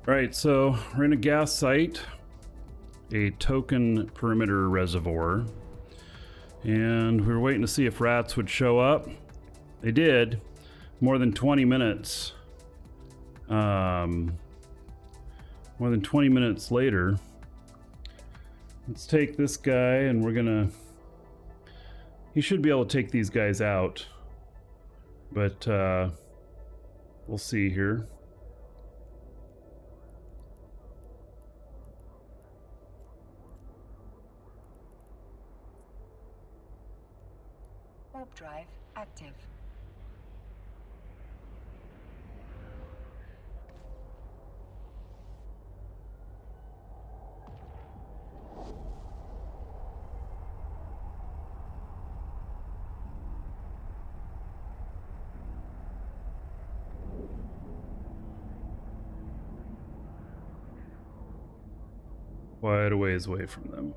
Right, so we're in a gas site, a token perimeter reservoir, and we were waiting to see if rats would show up. They did. More than 20 minutes. More than 20 minutes later. Let's take this guy, and we're gonna... He should be able to take these guys out, but we'll see here. Warp drive active. Quite a ways away from them.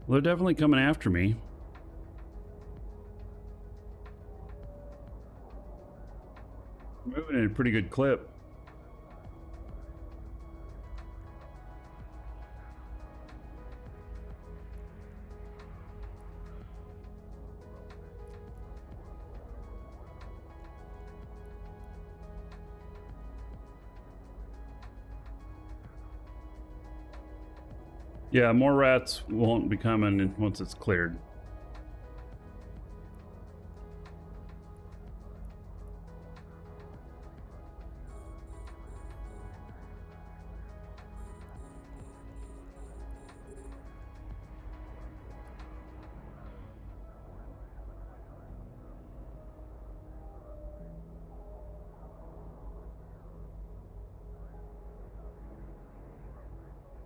Well, they're definitely coming after me. Moving at a pretty good clip. Yeah, more rats won't be coming once it's cleared.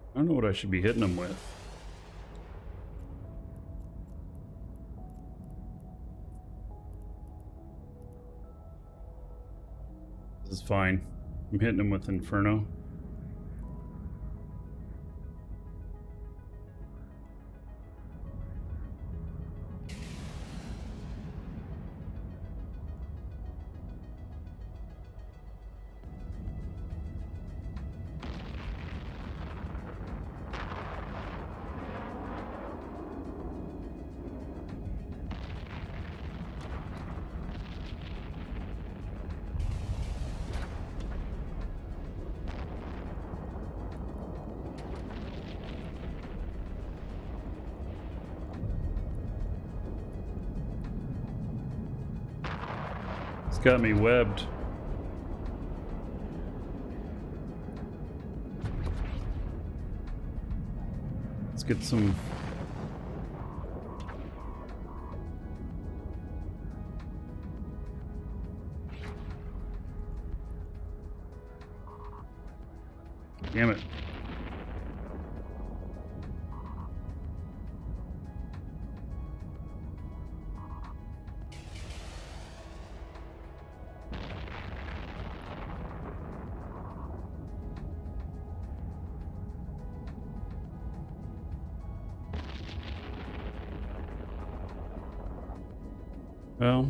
I don't know what I should be hitting them with. This is fine. I'm hitting them with Inferno. It's got me webbed. Let's get some... Damn it. Well,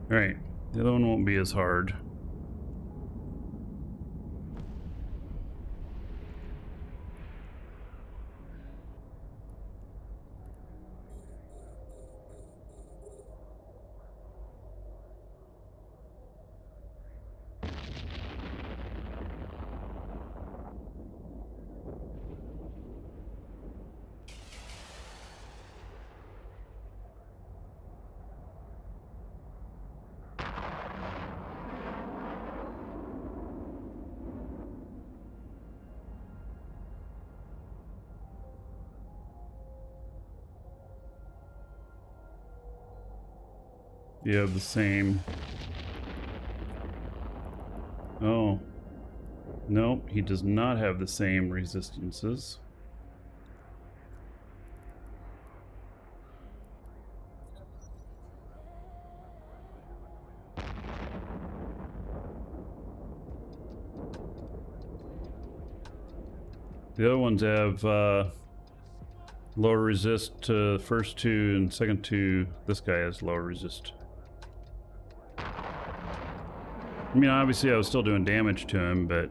all right, the other one won't be as hard. You have the same. Oh. No, he does not have the same resistances. The other ones have lower resist to the first two, and second two, this guy has lower resist. I mean, obviously I was still doing damage to him, but...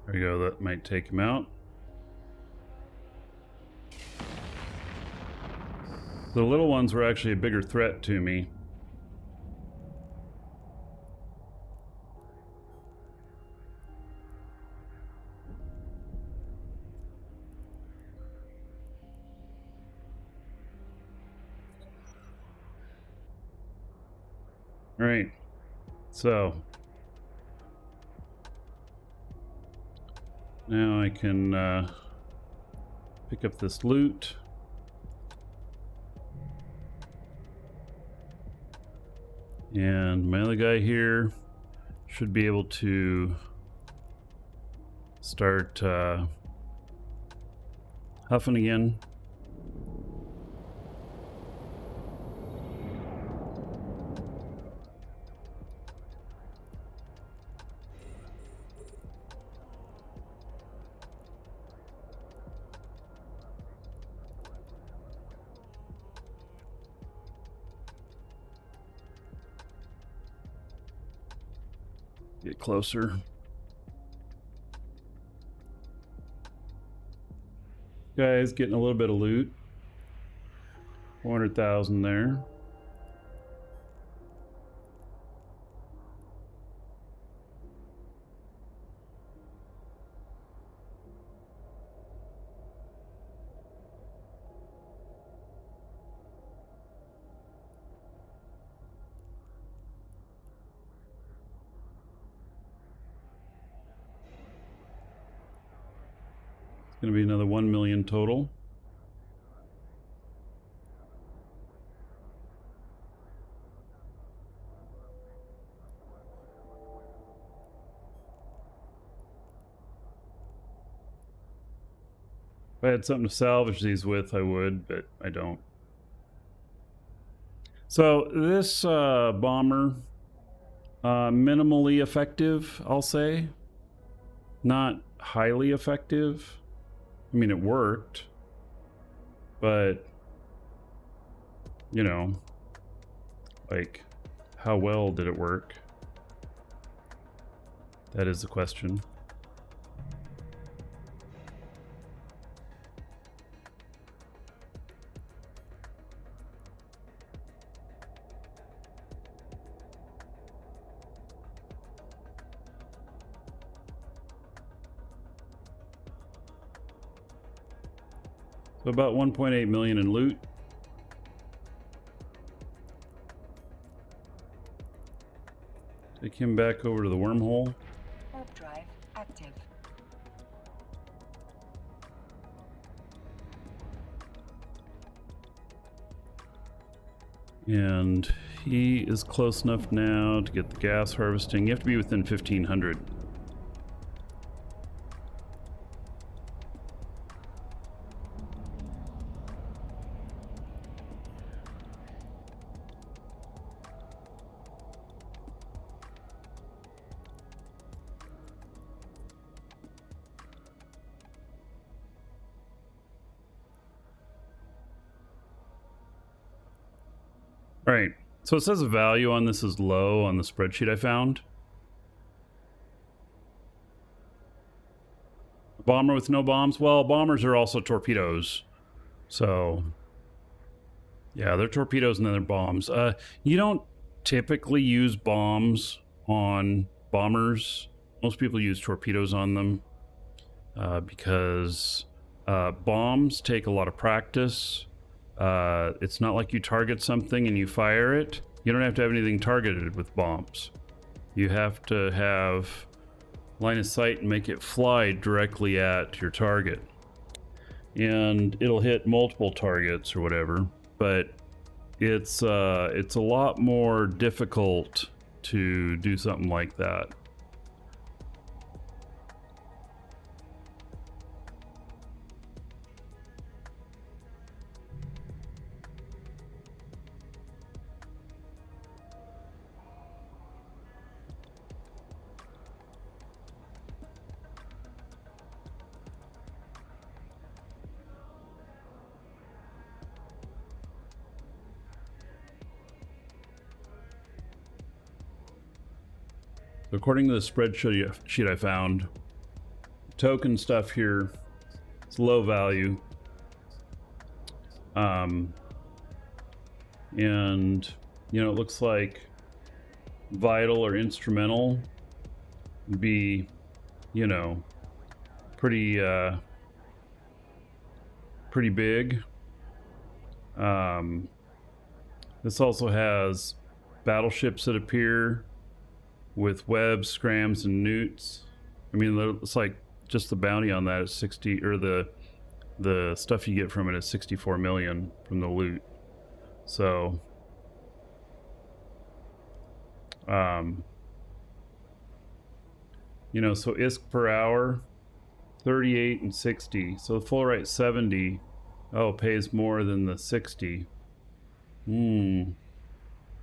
There we go, that might take him out. The little ones were actually a bigger threat to me. All right, so now I can pick up this loot. And my other guy here should be able to start huffing again. Get closer. Guys, getting a little bit of loot. 400,000 there. Going to be another 1 million total. If I had something to salvage these with, I would, but I don't. So this bomber, minimally effective, I'll say. Not highly effective. I mean, it worked, but, you know, like, how well did it work? That is the question. So about 1.8 million in loot. Take him back over to the wormhole. Warp drive active. And he is close enough now to get the gas harvesting. You have to be within 1500. All right, so it says the value on this is low on the spreadsheet I found. Bomber with no bombs? Well, bombers are also torpedoes. So, yeah, they're torpedoes and then they're bombs. You don't typically use bombs on bombers. Most people use torpedoes on them because bombs take a lot of practice. It's not like you target something and you fire it. You don't have to have anything targeted with bombs. You have to have line of sight and make it fly directly at your target. And it'll hit multiple targets or whatever, but it's a lot more difficult to do something like that. According to the spreadsheet I found, token stuff here is low value. And, you know, it looks like vital or instrumental would be, you know, pretty big. This also has battleships that appear with webs, scrams, and newts. I mean, it's like just the bounty on that is 60, or the stuff you get from it is 64 million from the loot. So, you know, so ISK per hour, 38 and 60. So the full rate 70, oh, pays more than the 60. All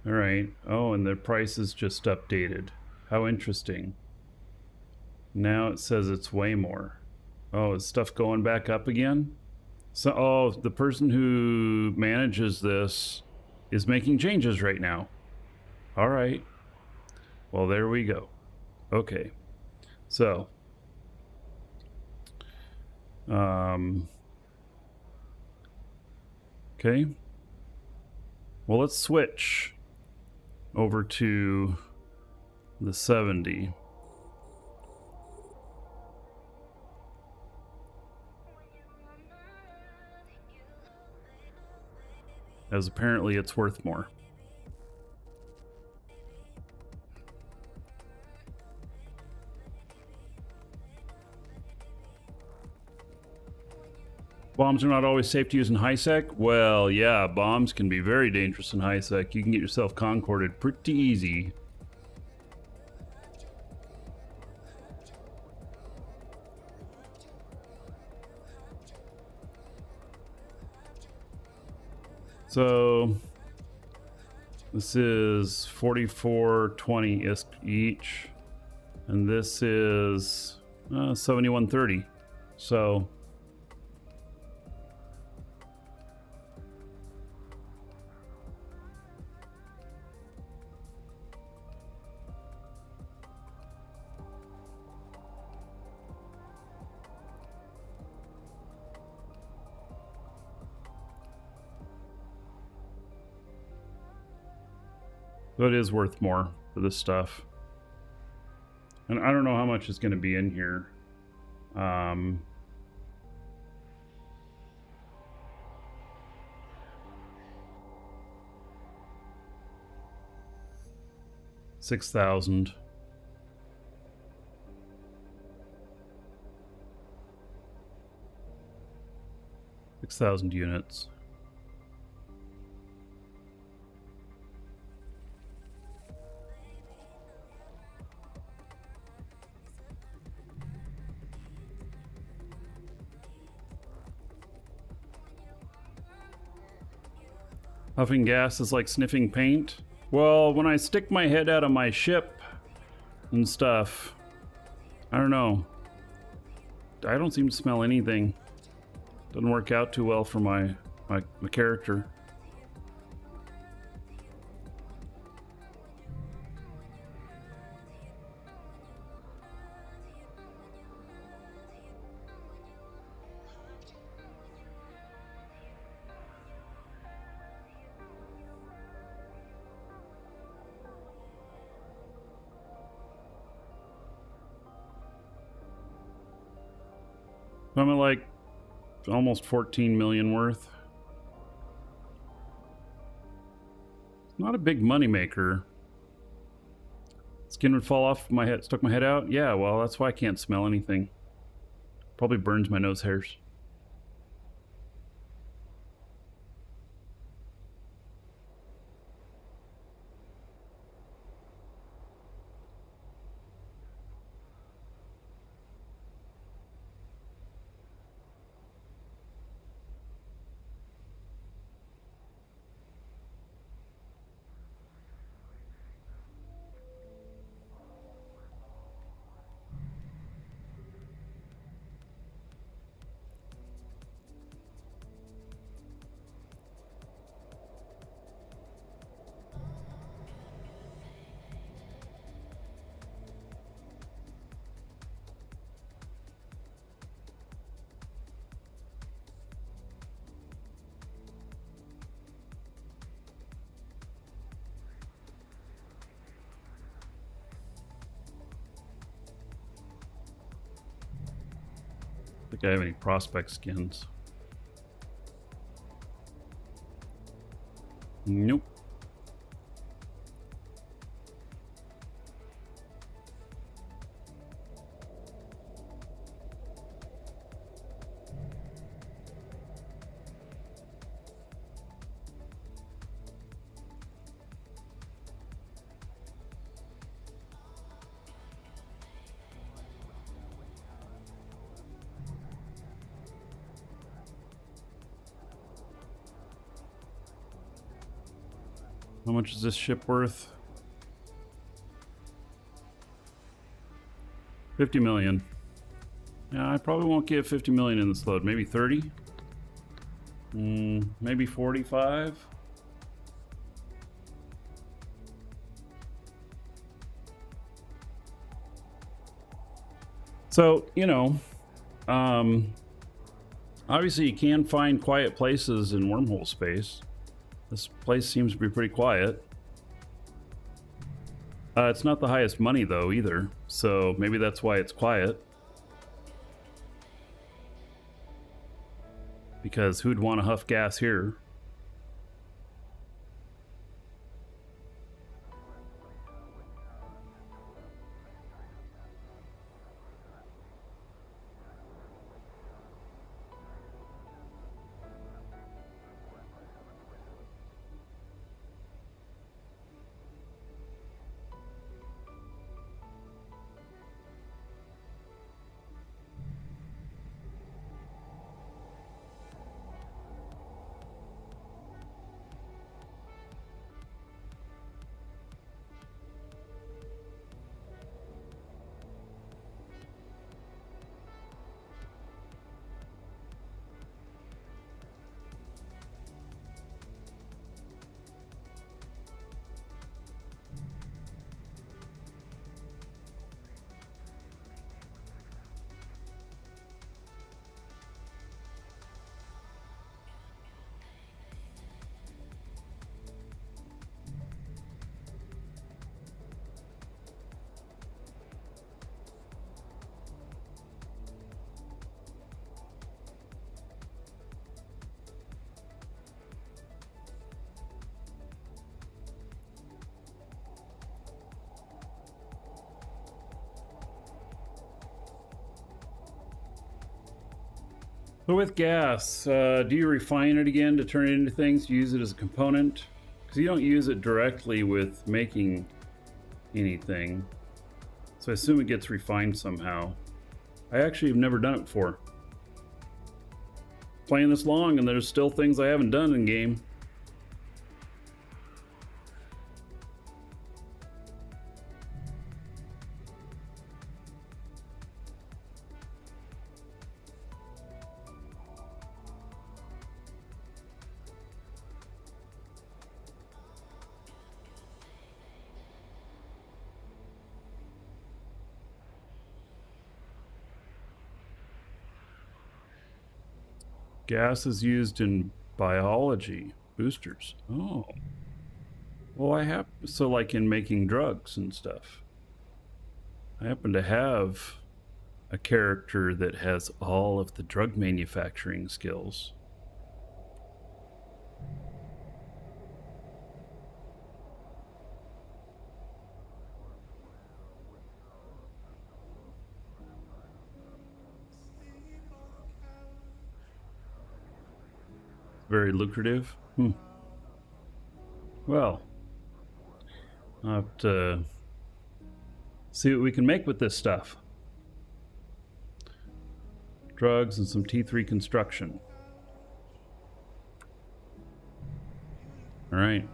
right. Oh, and the price is just updated. How interesting. Now it says it's way more. Oh, is stuff going back up again? So, oh, the person who manages this is making changes right now. All right. Well, there we go. Okay. So, okay. Well, let's switch over to the 70. As apparently it's worth more. Bombs are not always safe to use in high sec. Well, yeah, bombs can be very dangerous in high sec. You can get yourself concorded pretty easy. So this is 4420 ISK each, and this is 7130. So it is worth more for this stuff. And I don't know how much is going to be in here. 6,000. 6,000 units. Huffing gas is like sniffing paint. Well, when I stick my head out of my ship and stuff, I don't know. I don't seem to smell anything. Doesn't work out too well for my character. I'm at like almost 14 million worth. Not a big money maker. Skin would fall off my head, stuck my head out. Yeah, well, that's why I can't smell anything. Probably burns my nose hairs. I think I have any prospect skins. Nope. How much is this ship worth? 50 million. Yeah, I probably won't get 50 million in this load. Maybe 30? Maybe 45? So, you know, obviously you can find quiet places in wormhole space. This place seems to be pretty quiet. It's not the highest money though either, so maybe that's why it's quiet. Because who'd want to huff gas here? So with gas, do you refine it again to turn it into things? Use it as a component? Because you don't use it directly with making anything. So I assume it gets refined somehow. I actually have never done it before. Playing this long and there's still things I haven't done in game. Gas is used in biology boosters. Oh. Well, I have, so like in making drugs and stuff. I happen to have a character that has all of the drug manufacturing skills. Very lucrative. Well, I'll have to see what we can make with this stuff. Drugs and some T3 construction. All right.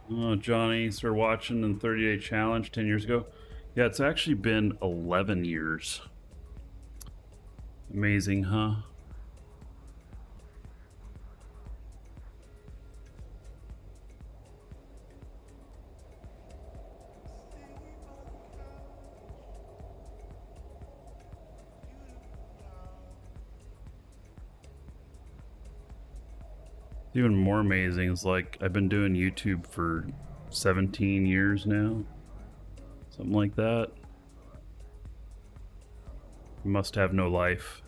Oh, Johnny started watching in the 30-day challenge 10 years ago. Yeah, it's actually been 11 years. Amazing, huh? Even more amazing is like I've been doing YouTube for 17 years now. Something like that. Must have no life.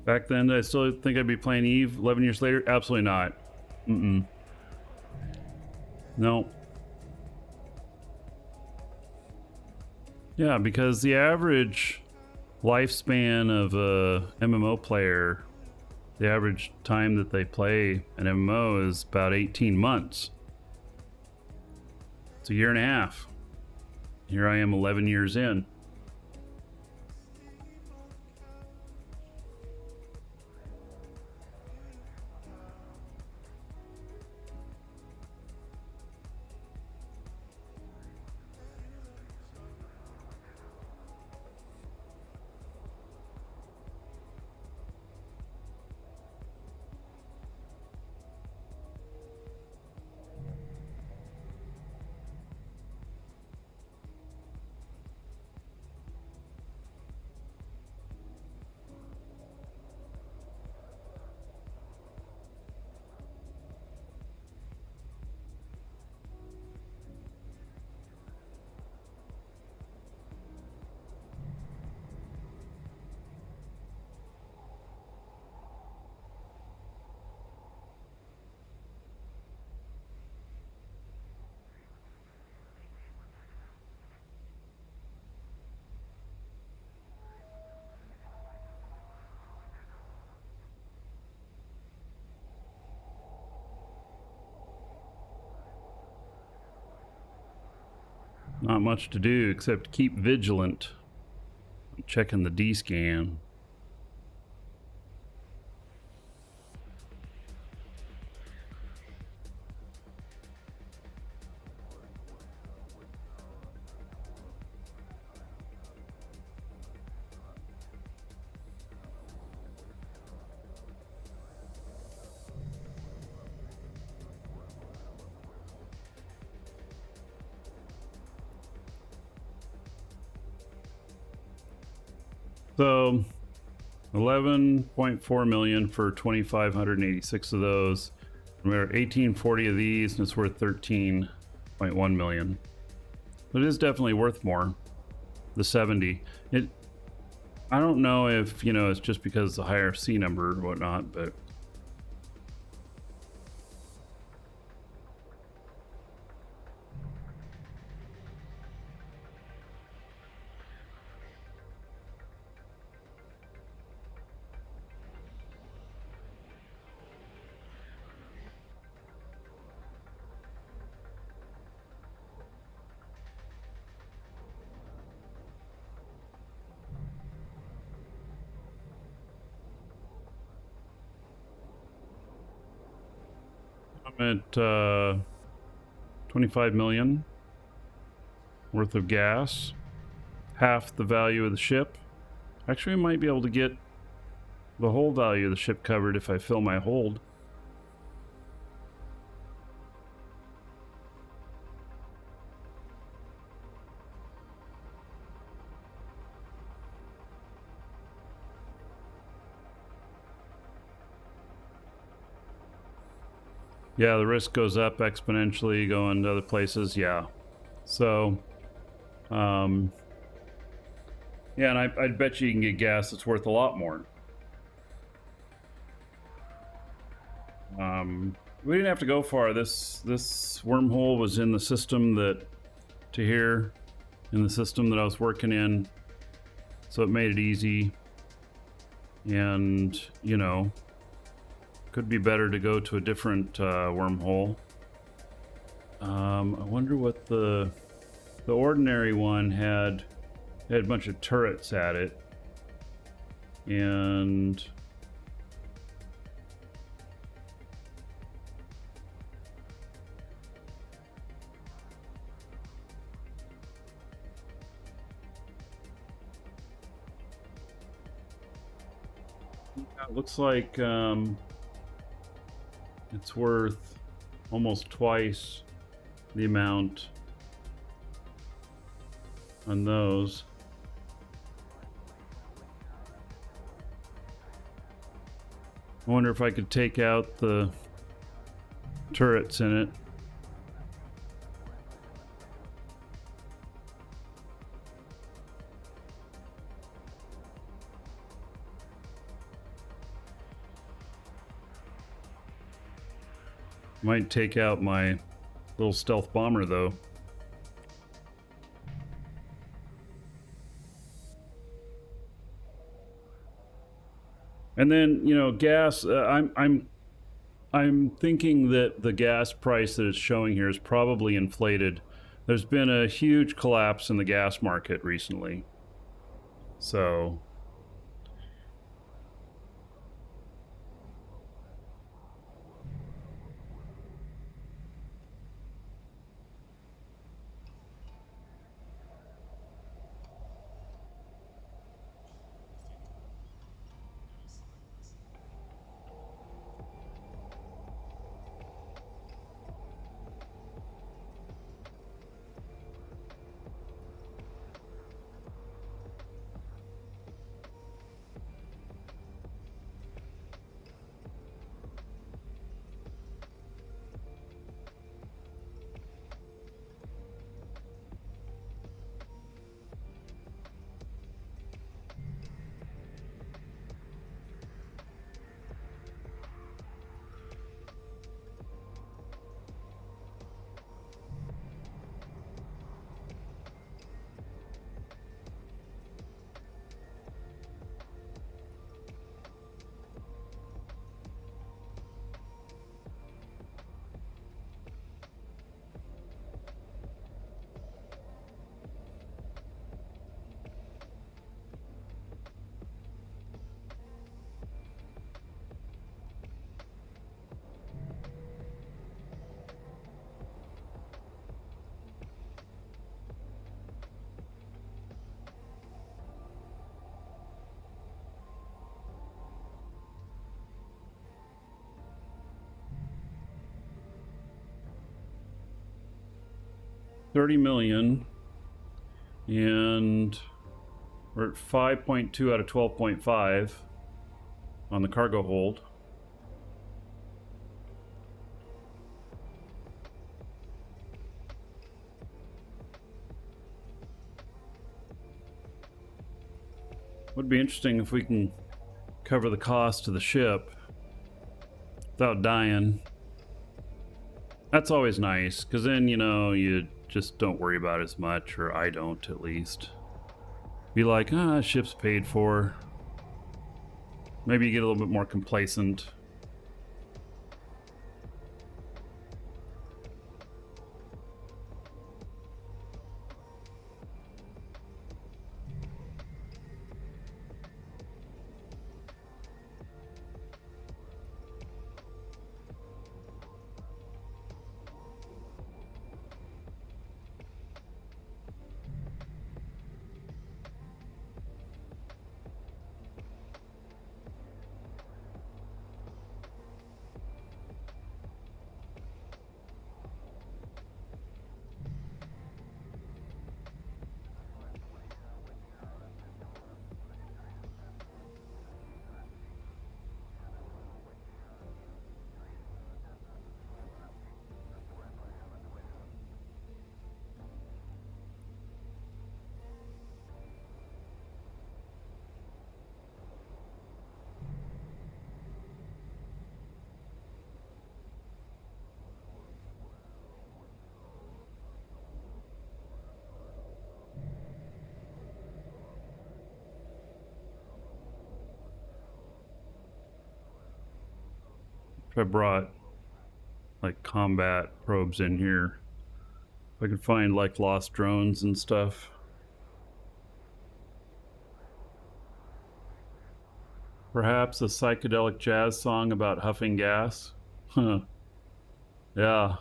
Back then, I still think I'd be playing Eve 11 years later. Absolutely not. No. Yeah, because the average lifespan of a MMO player, the average time that they play an MMO is about 18 months. It's a year and a half. Here I am 11 years in. Not much to do except keep vigilant. I'm checking the D-scan. So 11.4 million for 2,586 of those. And we're 1840 of these, and it's worth 13.1 million. But it is definitely worth more. The 70. I don't know if, you know, it's just because it's a higher C number or whatnot, but At 25 million worth of gas, half the value of the ship. Actually, we might be able to get the whole value of the ship covered if I fill my hold. Yeah, the risk goes up exponentially going to other places. Yeah. So, yeah, and I'd bet you can get gas that's worth a lot more. We didn't have to go far. This wormhole was in the system that, to here, in the system that I was working in. So it made it easy. And, you know, could be better to go to a different wormhole. I wonder what the ordinary one had a bunch of turrets at it. And it looks like it's worth almost twice the amount on those. I wonder if I could take out the turrets in it. Might take out my little stealth bomber though. And then, you know, gas, I'm thinking that the gas price that it's showing here is probably inflated. There's been a huge collapse in the gas market recently. So $30 million, and we're at 5.2 out of 12.5 on the cargo hold. Would be interesting if we can cover the cost of the ship without dying. That's always nice, because then, you know, you just don't worry about it as much, or I don't at least. Be like, ah, ship's paid for. Maybe you get a little bit more complacent. If I brought like combat probes in here, if I could find like lost drones and stuff. Perhaps a psychedelic jazz song about huffing gas. Huh. Yeah.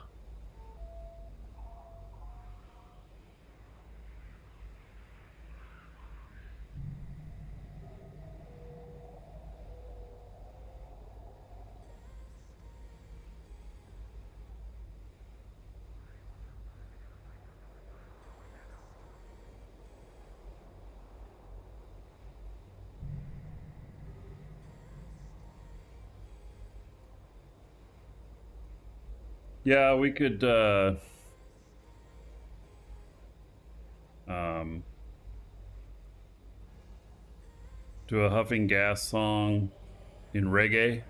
Yeah, we could do a huffing gas song in reggae.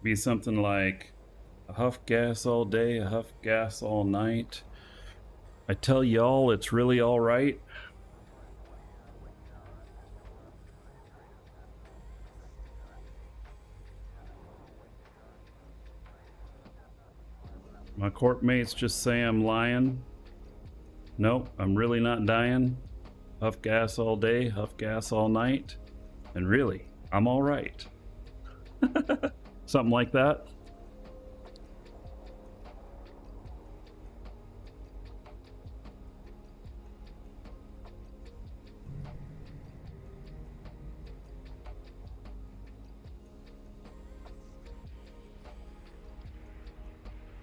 Be something like a huff gas all day, a huff gas all night. I tell y'all it's really all right. My court mates just say I'm lying. Nope, I'm really not dying. Huff gas all day, huff gas all night. And really, I'm all right. Something like that.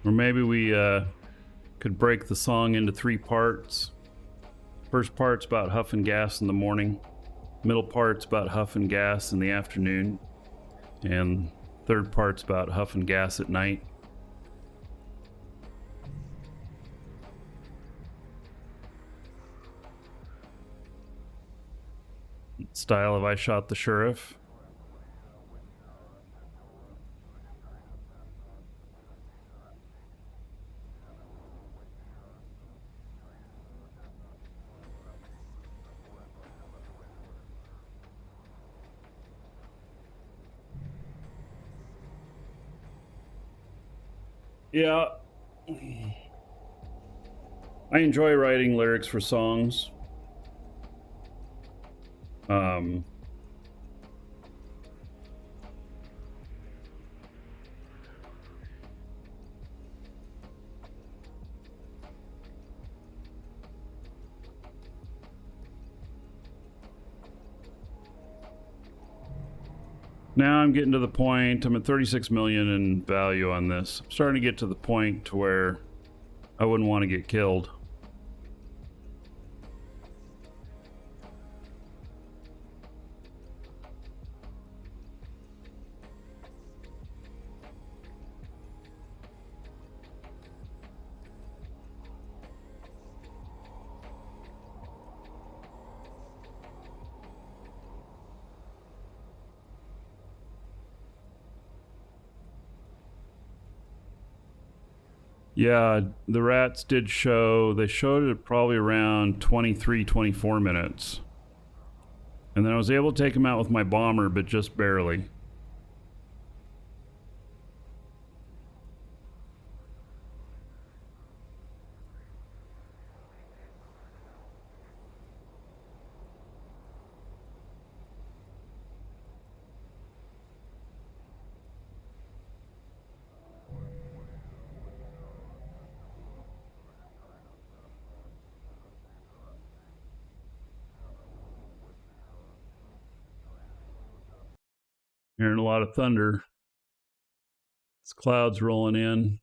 Or maybe we could break the song into 3 parts. First part's about huffing gas in the morning. Middle part's about huffing gas in the afternoon. And third part's about huffing gas at night. Style of I Shot the Sheriff. Yeah. I enjoy writing lyrics for songs. Now I'm getting to the point, I'm at 36 million in value on this. I'm starting to get to the point to where I wouldn't want to get killed. Yeah, the rats did show, they showed it probably around 23, 24 minutes. And then I was able to take them out with my bomber, but just barely. Hearing a lot of thunder. It's clouds rolling in.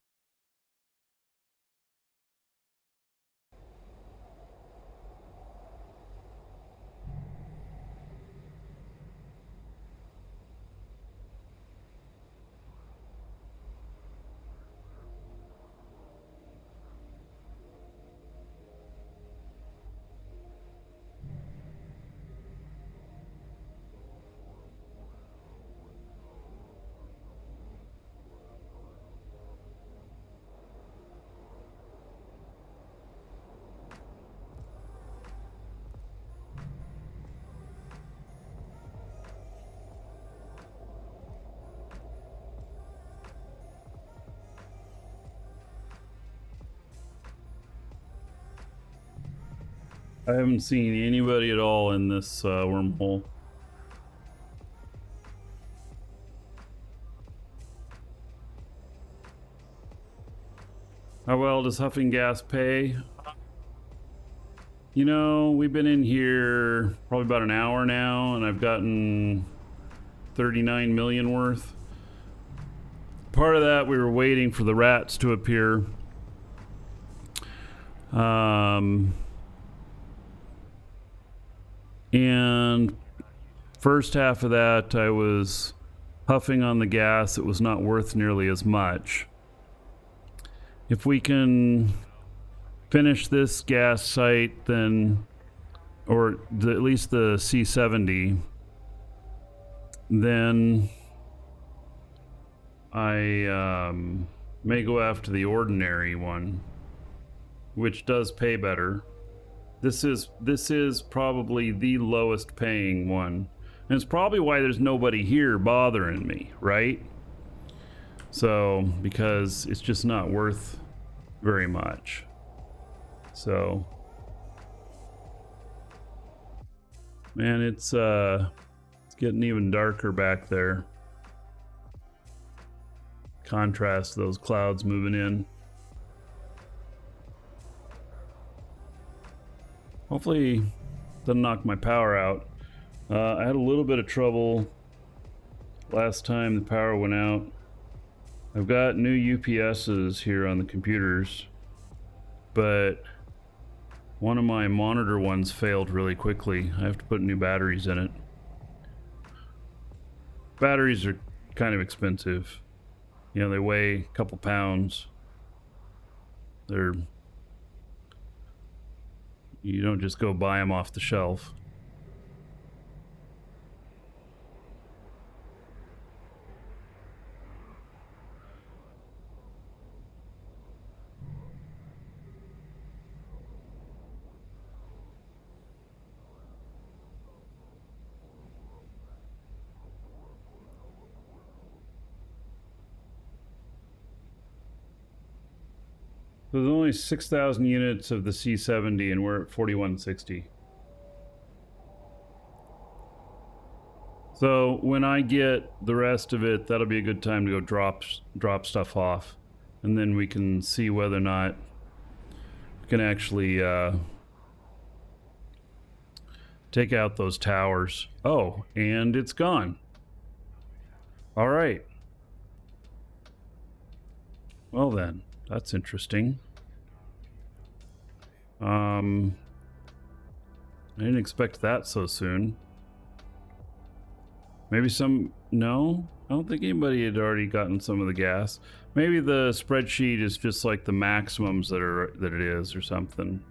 I haven't seen anybody at all in this wormhole. How well does huffing gas pay? You know, we've been in here probably about an hour now, and I've gotten 39 million worth. Part of that, we were waiting for the rats to appear. And first half of that, I was huffing on the gas. It was not worth nearly as much. If we can finish this gas site, then, or at least the C70, then I may go after the ordinary one, which does pay better. This is probably the lowest paying one, and it's probably why there's nobody here bothering me, right? So, because it's just not worth very much. So, man, it's getting even darker back there. Contrast those clouds moving in. Hopefully doesn't knock my power out. I had a little bit of trouble last time the power went out. I've got new UPSs here on the computers, but one of my monitor ones failed really quickly. I have to put new batteries in it. Batteries are kind of expensive. You know, they weigh a couple pounds. You don't just go buy them off the shelf. So there's only 6,000 units of the C70 and we're at 4160. So when I get the rest of it, that'll be a good time to go drop stuff off. And then we can see whether or not we can actually take out those towers. Oh, and it's gone. All right. Well then, that's interesting. I didn't expect that so soon. Maybe no, I don't think anybody had already gotten some of the gas. Maybe the spreadsheet is just like the maximums that it is or something.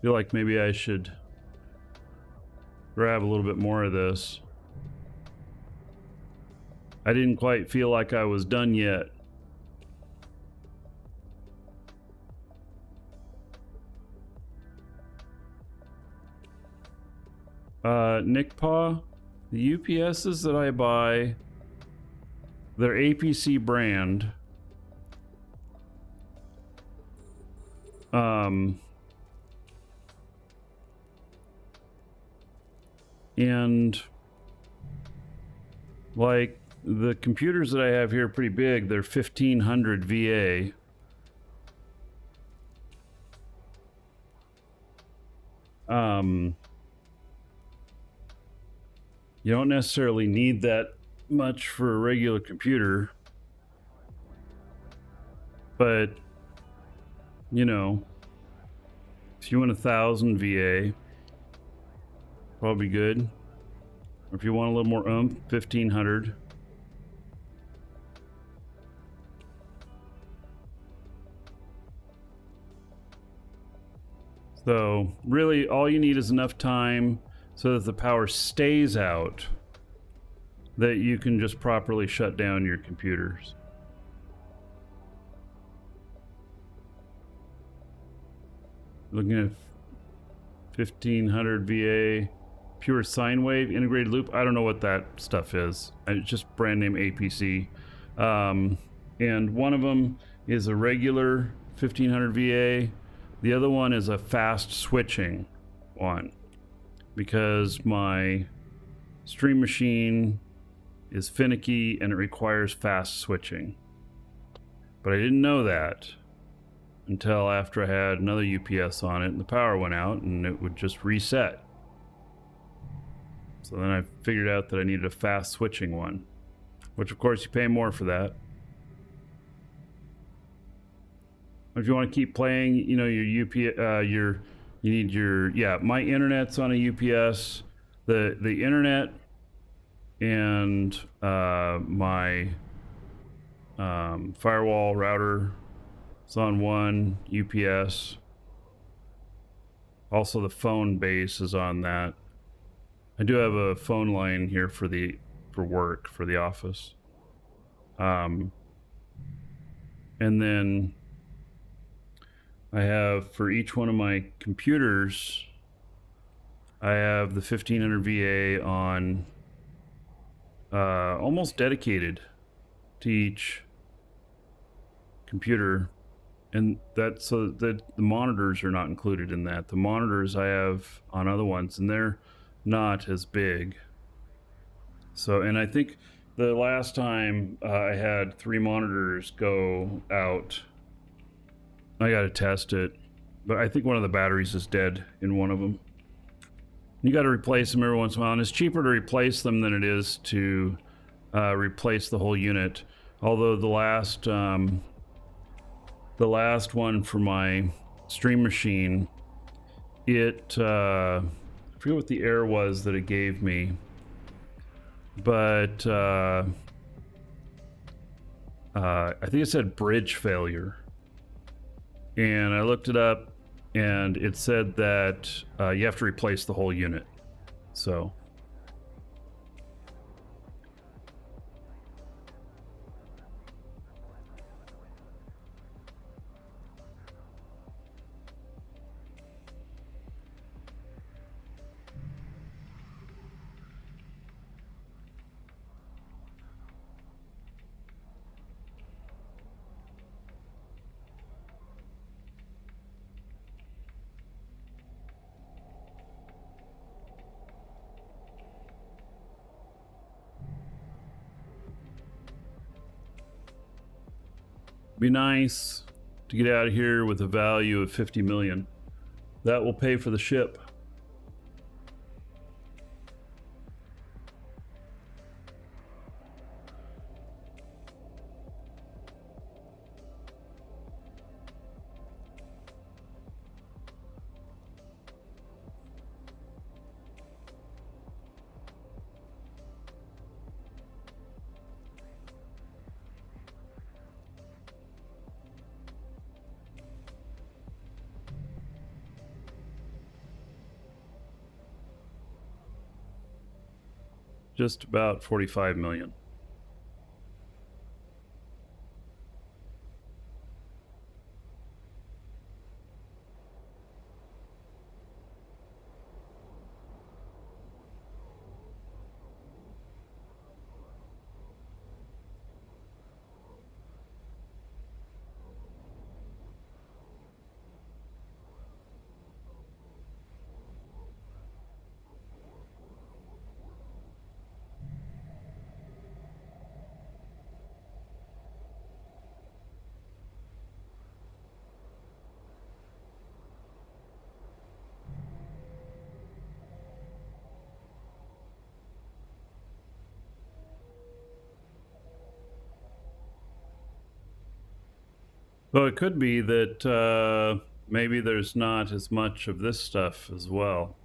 Feel like maybe I should grab a little bit more of this. I didn't quite feel like I was done yet. Nickpaw, the UPSs that I buy, they're APC brand. And like the computers that I have here are pretty big. They're 1500 VA. You don't necessarily need that much for a regular computer, but you know, if you want 1000 VA, probably good. Or if you want a little more 1500. So really all you need is enough time so that the power stays out, that you can just properly shut down your computers. Looking at 1500 VA, pure sine wave integrated loop. I don't know what that stuff is. It's just brand name APC. And one of them is a regular 1500 VA. The other one is a fast switching one, because my stream machine is finicky and it requires fast switching. But I didn't know that until after I had another UPS on it and the power went out and it would just reset. So then I figured out that I needed a fast switching one, which of course you pay more for that. If you want to keep playing, you know, your UPS, you need your, yeah, my internet's on a UPS. The internet and my firewall router is on one UPS. Also the phone base is on that. I do have a phone line here for work, for the office. And then I have, for each one of my computers, I have the 1500 VA on almost dedicated to each computer, and that's so that the monitors are not included in that. The monitors I have on other ones, and they're not as big. So, and I think the last time I had 3 monitors go out, I got to test it, but I think one of the batteries is dead in one of them. You got to replace them every once in a while, and it's cheaper to replace them than it is to replace the whole unit. Although the last one for my stream machine, it I forget what the error was that it gave me, but I think it said bridge failure. And I looked it up, and it said that you have to replace the whole unit. So be nice to get out of here with a value of 50 million. That will pay for the ship. Just about 45 million. Well, it could be that maybe there's not as much of this stuff as well.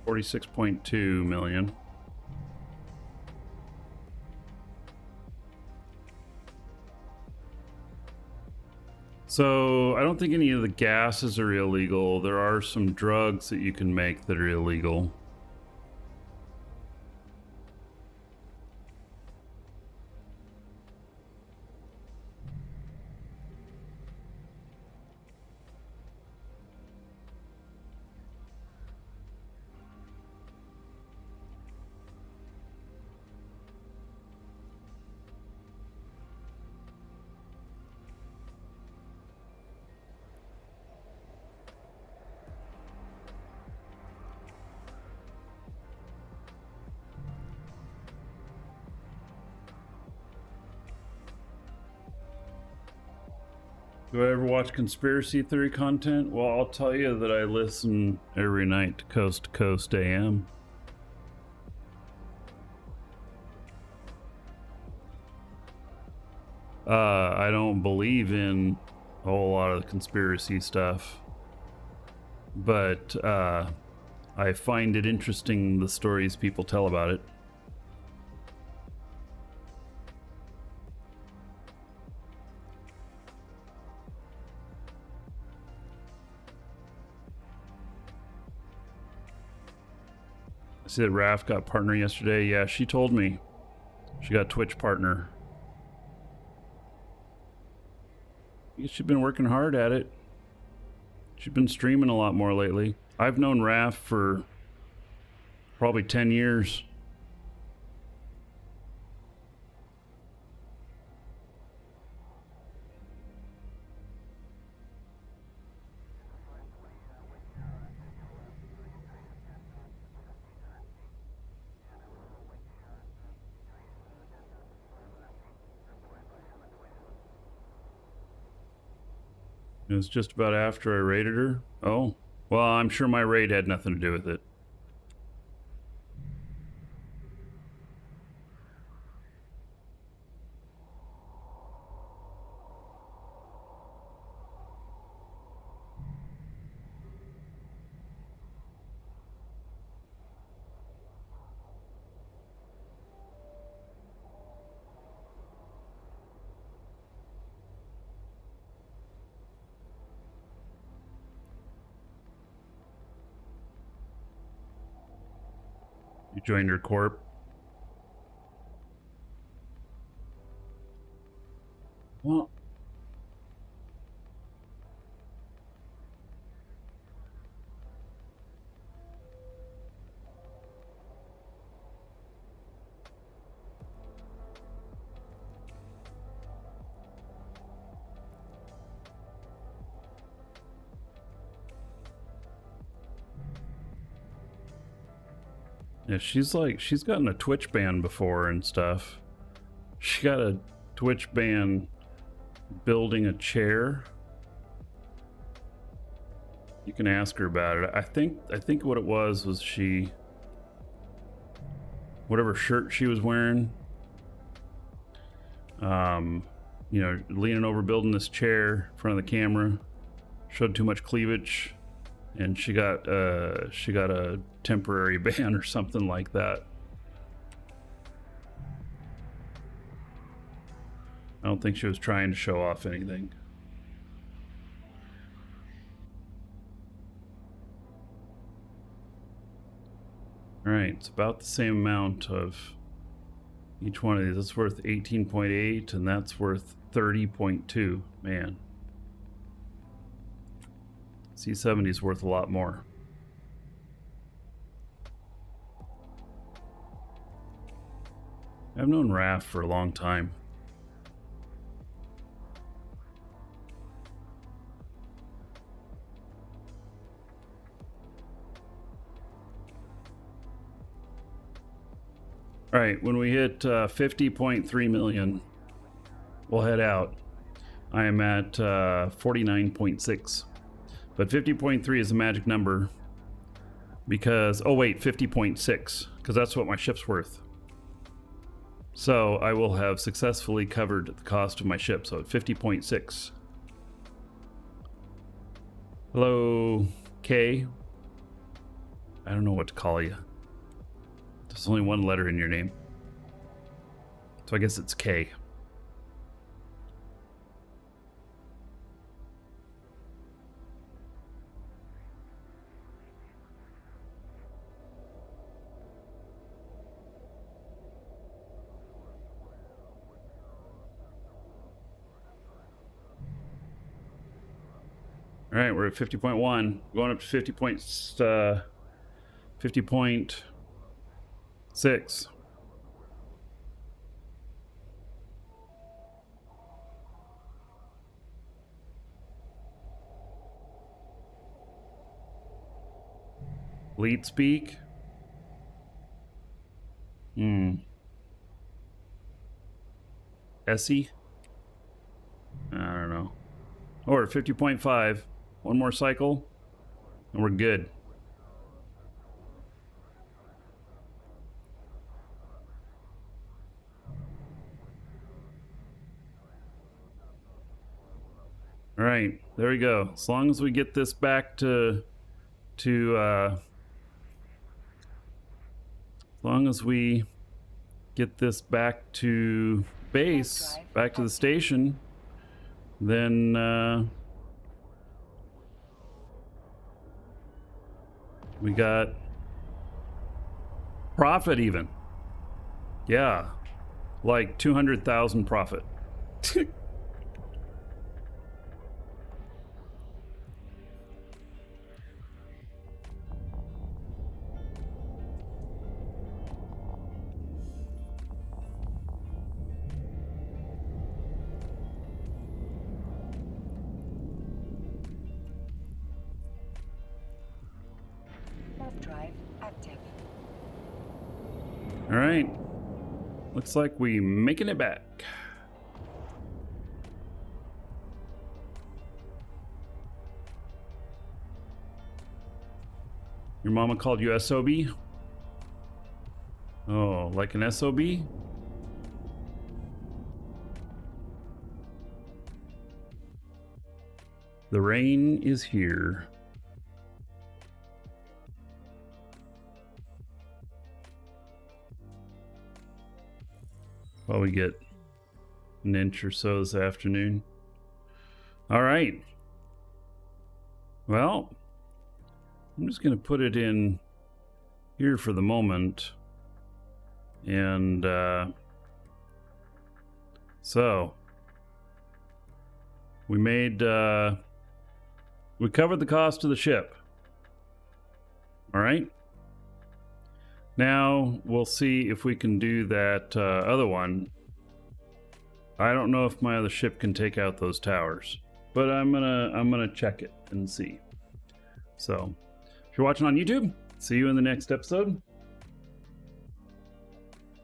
46.2 million. So I don't think any of the gases are illegal. There are some drugs that you can make that are illegal. Do I ever watch conspiracy theory content? Well, I'll tell you that I listen every night to Coast AM. I don't believe in a whole lot of the conspiracy stuff, but I find it interesting, the stories people tell about it. I see that Raph got partner yesterday. Yeah, she told me she got Twitch partner. I guess she's been working hard at it. She's been streaming a lot more lately. I've known Raph for probably 10 years. It was just about after I raided her. Oh, well, I'm sure my raid had nothing to do with it. You joined her corp. Well, yeah, she's gotten a Twitch ban before and stuff. She got a Twitch ban building a chair. You can ask her about it. I think what it was she, whatever shirt she was wearing, you know, leaning over building this chair in front of the camera, showed too much cleavage, and she got a temporary ban or something like that. I don't think she was trying to show off anything. All right, it's about the same amount of each one of these. That's worth 18.8 and that's worth 30.2. Man, C70 is worth a lot more. I've known Raph for a long time. All right, when we hit 50.3 million, we'll head out. I am at 49.6, but 50.3 is a magic number because, oh wait, 50.6, because that's what my ship's worth. So I will have successfully covered the cost of my ship, so at 50.6. Hello, Kay. I don't know what to call you. There's only one letter in your name. So I guess it's K. All right, we're at 50.1, going up to 50.6. Lead speak. Essie? I don't know. Or 50.5. One more cycle, and we're good. All right, there we go. As long as we get this back as long as we get this back to base, back to the station, then we got profit even. Yeah, like 200,000 profit. Drive active. All right, looks like we making it back. Your mama called you SOB? Oh, like an SOB? The rain is here. Probably get an inch or so this afternoon. All right. Well, I'm just going to put it in here for the moment. And so we made, we covered the cost of the ship. All right. Now we'll see if we can do that other one. I don't know if my other ship can take out those towers, but I'm gonna check it and see. So if you're watching on YouTube, see you in the next episode.